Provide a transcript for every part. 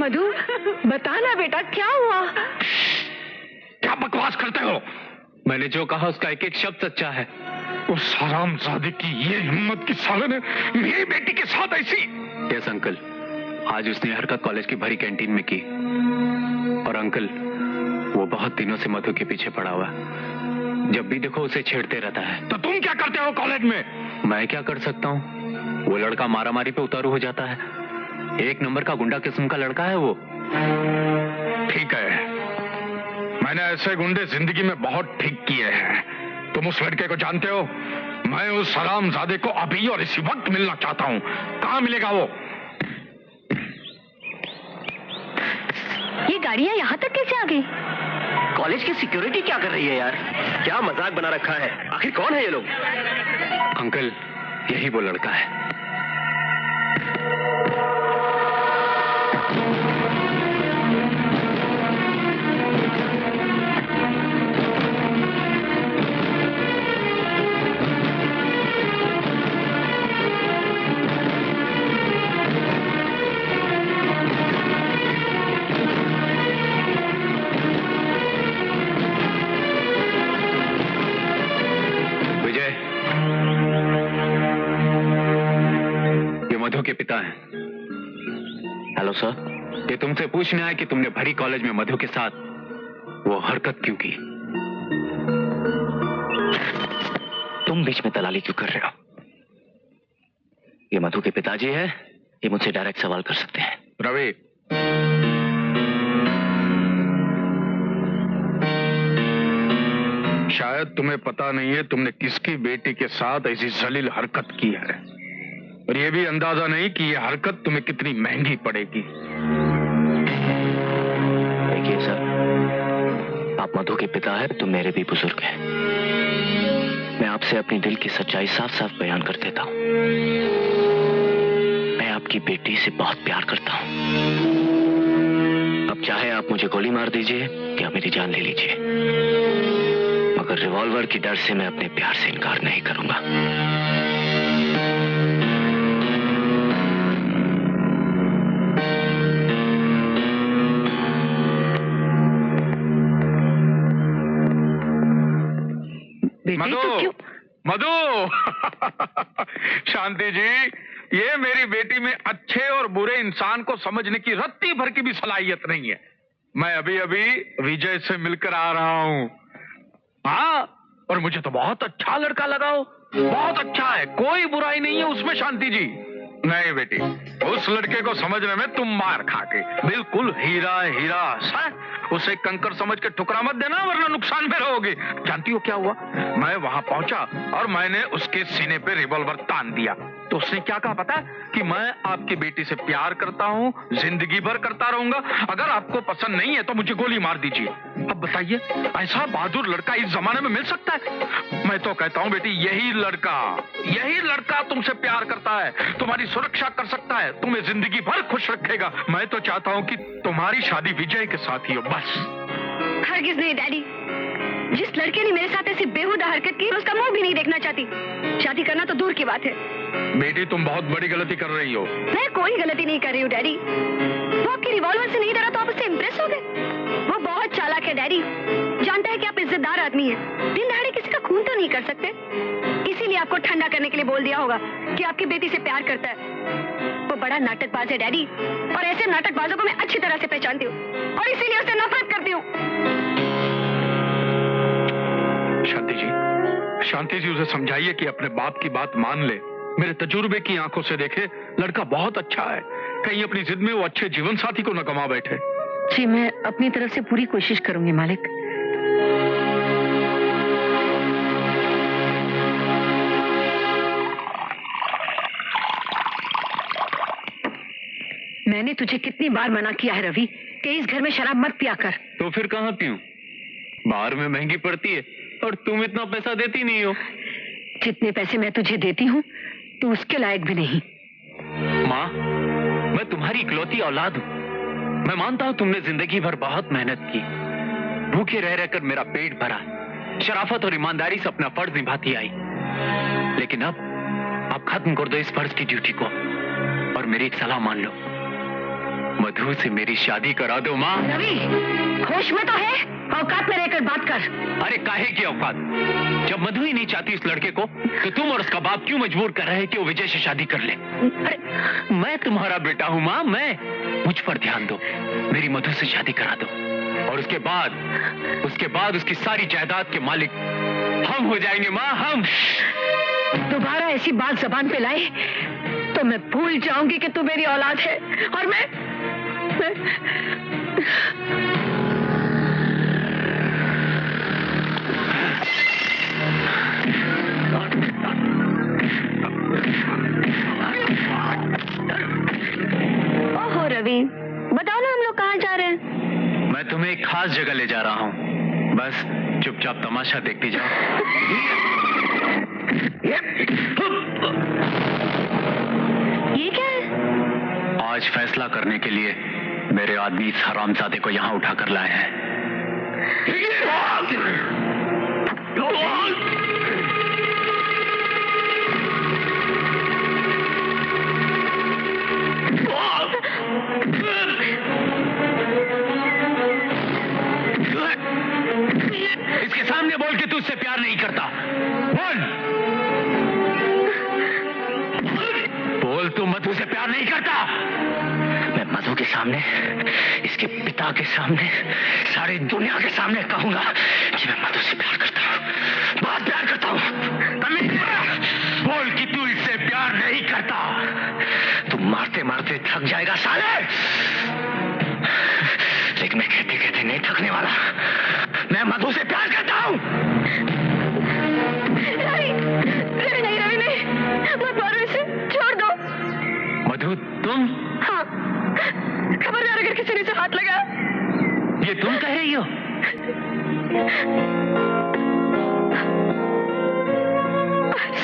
मधु, बताना बेटा क्या हुआ? क्या बकवास करते हो? मैंने जो कहा उसका एक एक शब्द सच्चा है। उस हरामजादे की ये हिम्मत कि साले ने मेरी बेटी के साथ ऐसी। यस अंकल, आज उसने हरकत कॉलेज की भरी कैंटीन में की। और अंकल, वो बहुत दिनों से मधु के पीछे पड़ा हुआ, जब भी देखो उसे छेड़ते रहता है। तो तुम क्या करते हो कॉलेज में? मैं क्या कर सकता हूँ? वो लड़का मारामारी पे उतारू हो जाता है। एक नंबर का गुंडा किस्म का लड़का है वो। ठीक है, मैंने ऐसे गुंडे जिंदगी में बहुत ठीक किए हैं। तुम उस लड़के को जानते हो? मैं उस हरामजादे को अभी और इसी वक्त मिलना चाहता हूँ। कहाँ मिलेगा वो? ये गाड़ियाँ यहाँ तक कैसे आ गई? कॉलेज की सिक्योरिटी क्या कर रही है यार? क्या मजाक बना रखा है? आखिर कौन है ये लोग? अंकल, यही वो लड़का है। मधु के पिता हैं। हेलो सर, ये तुमसे पूछना है कि तुमने भरी कॉलेज में मधु के साथ वो हरकत क्यों की? तुम बीच में दलाली क्यों कर रहे हो? ये मधु के पिताजी है, ये मुझसे डायरेक्ट सवाल कर सकते हैं। रवि, शायद तुम्हें पता नहीं है तुमने किसकी बेटी के साथ ऐसी जलील हरकत की है, और ये भी अंदाजा नहीं कि ये हरकत तुम्हें कितनी महंगी पड़ेगी। देखिए सर, आप मधु के पिता हैं तो मेरे भी बुजुर्ग हैं। मैं आपसे अपनी दिल की सच्चाई साफ साफ बयान कर देता हूँ। मैं आपकी बेटी से बहुत प्यार करता हूँ। अब चाहे आप मुझे गोली मार दीजिए या मेरी जान ले लीजिए, मगर रिवॉल्वर की डर से मैं अपने प्यार से इनकार नहीं करूंगा। मधु, मधु शांति जी, ये मेरी बेटी में अच्छे और बुरे इंसान को समझने की रत्ती भर की भी सलाहियत नहीं है। मैं अभी अभी विजय से मिलकर आ रहा हूँ। हाँ, और मुझे तो बहुत अच्छा लड़का लगा हो, बहुत अच्छा है, कोई बुराई नहीं है उसमें शांति जी। नहीं बेटी, उस लड़के को समझने में तुम मार खा के, बिल्कुल हीरा हीरा सा, उसे कंकर समझ के ठुकरा मत देना वरना नुकसान में रहोगे। जानती हो क्या हुआ? मैं वहां पहुंचा और मैंने उसके सीने पे रिवॉल्वर तान दिया, तो उसने क्या कहा पता? कि मैं आपकी बेटी से प्यार करता हूं, जिंदगी भर करता रहूंगा, अगर आपको पसंद नहीं है तो मुझे गोली मार दीजिए। अब बताइए, ऐसा बहादुर लड़का इस जमाने में मिल सकता है? मैं तो कहता हूं बेटी, यही लड़का तुमसे प्यार करता है, तुम्हारी सुरक्षा कर सकता है, तुम्हें जिंदगी भर खुश रखेगा। मैं तो चाहता हूं कि तुम्हारी शादी विजय के साथ ही हो, बस। हरगिज नहीं डैडी, जिस लड़के ने मेरे साथ ऐसी बेहुदा हरकत की, उसका मुंह भी नहीं देखना चाहती। शादी करना तो दूर की बात है। बेटी, तुम बहुत बड़ी गलती कर रही हो। मैं कोई गलती नहीं कर रही हूँ डैडी। वो आपके रिवॉल्वर से नहीं डरा तो आप उससे इम्प्रेस हो गए? वो बहुत चालाक है डैडी, जानता है कि आप इज्जतदार आदमी हैं, दिन दहाड़े किसी का खून तो नहीं कर सकते, इसीलिए आपको ठंडा करने के लिए बोल दिया होगा कि आपकी बेटी से प्यार करता है। वो बड़ा नाटकबाज है डैडी, और ऐसे नाटकबाजों को मैं अच्छी तरह से पहचानती हूँ, और इसीलिए उससे नफरत करती हूँ। शांति जी, उसे समझाइए कि अपने बाप की बात मान ले, मेरे तजुर्बे की आंखों से देखे, लड़का बहुत अच्छा है, कहीं अपनी जिद में वो अच्छे जीवन साथी को न गंवा बैठे। जी, मैं अपनी तरफ से पूरी कोशिश करूंगी मालिक। मैंने तुझे कितनी बार मना किया है रवि कि इस घर में शराब मत पिया कर। तो फिर कहाँ पीऊं? बाहर में महंगी पड़ती है और तुम इतना पैसा देती नहीं हो। जितने पैसे मैं तुझे देती हूँ तू उसके लायक भी नहीं। माँ, मैं तुम्हारी इकलौती औलाद हूँ। मैं मानता हूँ तुमने जिंदगी भर बहुत मेहनत की, भूखे रह रहकर मेरा पेट भरा, शराफत और ईमानदारी से अपना फर्ज निभाती आई, लेकिन अब खत्म कर दो इस फर्ज की ड्यूटी को और मेरी एक सलाह मान लो। मधु से मेरी शादी करा दो माँ। रवि, होश में तो है? औकात में रहकर बात कर। अरे काहे की औकात? जब मधु ही नहीं चाहती इस लड़के को, तो तुम और उसका बाप क्यों मजबूर कर रहे हैं कि वो विजय से शादी कर ले? अरे मैं तुम्हारा बेटा हूँ माँ, मुझ पर ध्यान दो, मेरी मधु से शादी करा दो, और उसके बाद उसकी सारी जायदाद के मालिक हम हो जाएंगे माँ, हम। दोबारा ऐसी बात जबान पे लाए तो मैं भूल जाऊंगी कि तू मेरी औलाद है, और मैं ओहो रवि, बताओ ना हम लोग कहाँ जा रहे हैं? मैं तुम्हें एक खास जगह ले जा रहा हूँ, बस चुपचाप तमाशा देखती जाओ। ये क्या है? आज फैसला करने के लिए मेरे आदमी इस हरामजादे को यहाँ उठा कर लाए हैं। इसके सामने बोल के तू उससे प्यार नहीं करता। बोल तू मधु से प्यार नहीं करता। मैं मधु के सामने, इसके पिता के सामने, सारी दुनिया के सामने कहूंगा कि मैं मधु से प्यार करता हूँ, बहुत प्यार करता हूँ। बोल कि तू इससे प्यार नहीं करता। तू मारते मारते थक जाएगा साले, लेकिन मैं कहते कहते नहीं थकने वाला। मैं मधु से प्यार करता हूँ। रवि नहीं, मत मारो इसे, छोड़ दो। मधु तुम? हाँ, खबरदार अगर किसी ने इसे हाथ लगा। ये तुम कह रही हो?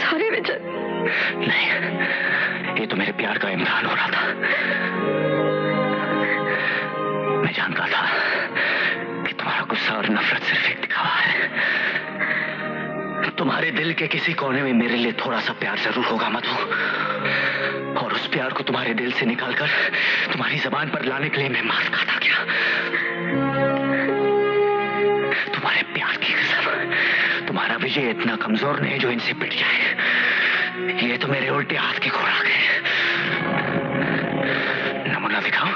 सॉरी विजय। नहीं, ये तो मेरे प्यार का इम्तिहान हो रहा था। मैं जानता था कि तुम्हारा गुस्सा और नफरत सिर्फ एक दिखावा है। तुम्हारे दिल के किसी कोने में मेरे लिए थोड़ा सा प्यार जरूर होगा मधु, और उस प्यार को तुम्हारे दिल से निकालकर तुम्हारी जबान पर लाने के लिए मैं मांस खाता गया। तुम्हारे प्यार की कसम, तुम्हारा विजय इतना कमजोर नहीं जो इनसे पिट जाए। ये तो मेरे उल्टे हाथ की खुराक है। नमूना दिखाओ।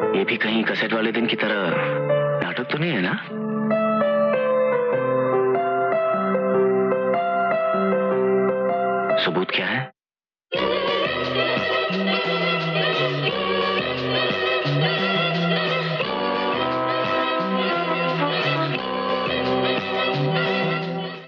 ये भी कहीं कैसेट वाले दिन की तरह नाटक तो नहीं है ना? सबूत क्या है?